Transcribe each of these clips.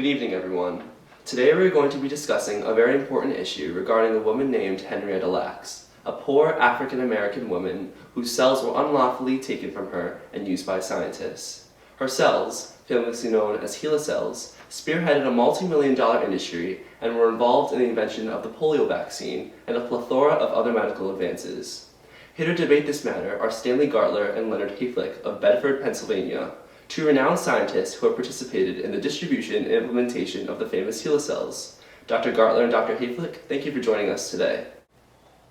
evening, everyone. Today we are going to be discussing a very important issue regarding a woman named Henrietta Lacks, a poor African-American woman whose cells were unlawfully taken from her and used by scientists. Her cells, famously known as HeLa cells, spearheaded a multi-million-dollar industry and were involved in the invention of the polio vaccine and a plethora of other medical advances. Here to debate this matter are Stanley Gartler and Leonard Hayflick of Bedford, Pennsylvania, two renowned scientists who have participated in the distribution and implementation of the famous HeLa cells. Dr. Gartler and Dr. Hayflick, thank you for joining us today.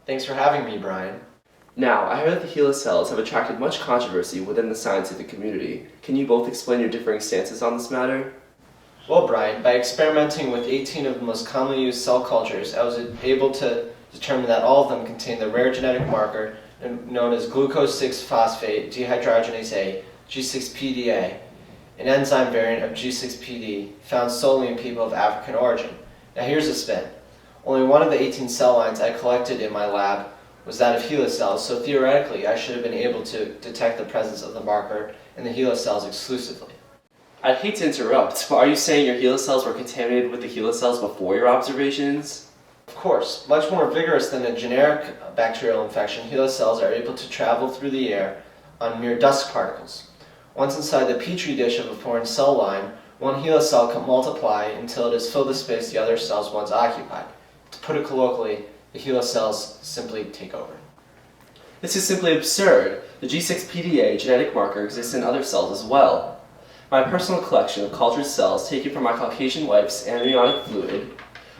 Thanks for having me, Brian. Now, I heard that the HeLa cells have attracted much controversy within the scientific community. Can you both explain your differing stances on this matter? Well, Brian, by experimenting with 18 of the most commonly used cell cultures, I was able to determine that all of them contain the rare genetic marker known as glucose-6-phosphate dehydrogenase A, G6PD-A, an enzyme variant of G6PD found solely in people of African origin. Now here's the spin. Only one of the 18 cell lines I collected in my lab was that of HeLa cells, so theoretically I should have been able to detect the presence of the marker in the HeLa cells exclusively. I'd hate to interrupt, but are you saying your HeLa cells were contaminated with the HeLa cells before your observations? Of course, much more vigorous than a generic bacterial infection, HeLa cells are able to travel through the air on mere dust particles. Once inside the petri dish of a foreign cell line, one HeLa cell can multiply until it has filled the space the other cells once occupied. To put it colloquially, the HeLa cells simply take over. This is simply absurd. The G6PD-A genetic marker exists in other cells as well. My personal collection of cultured cells taken from my Caucasian wife's amniotic fluid,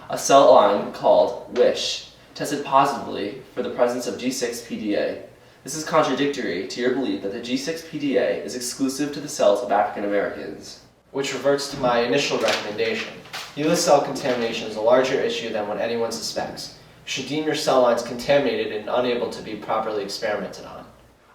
a cell line called WISH, tested positively for the presence of G6PD-A. This is contradictory to your belief that the G6PD-A is exclusive to the cells of African Americans. Which reverts to my initial recommendation. HeLa cell contamination is a larger issue than what anyone suspects. You should deem your cell lines contaminated and unable to be properly experimented on.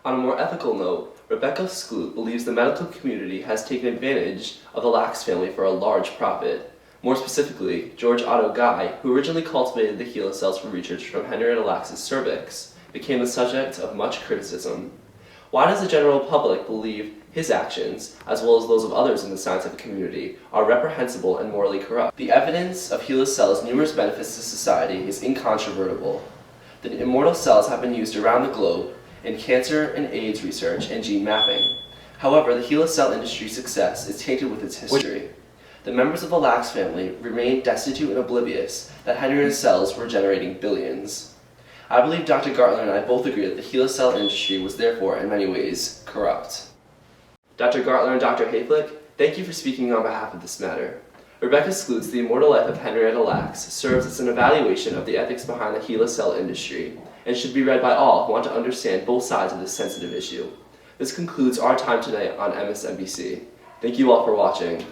On a more ethical note, Rebecca Skloot believes the medical community has taken advantage of the Lacks family for a large profit. More specifically, George Otto Guy, who originally cultivated the HeLa cells for research from Henrietta Lacks' cervix, became the subject of much criticism. Why does the general public believe his actions, as well as those of others in the scientific community, are reprehensible and morally corrupt? The evidence of HeLa cells' numerous benefits to society is incontrovertible. The immortal cells have been used around the globe in cancer and AIDS research and gene mapping. However, the HeLa cell industry's success is tainted with its history. The members of the Lacks family remain destitute and oblivious that Henrietta's cells were generating billions. I believe Dr. Gartler and I both agree that the HeLa cell industry was therefore, in many ways, corrupt. Dr. Gartler and Dr. Hayflick, thank you for speaking on behalf of this matter. Rebecca Skloot's The Immortal Life of Henrietta Lacks serves as an evaluation of the ethics behind the HeLa cell industry, and should be read by all who want to understand both sides of this sensitive issue. This concludes our time today on MSNBC. Thank you all for watching.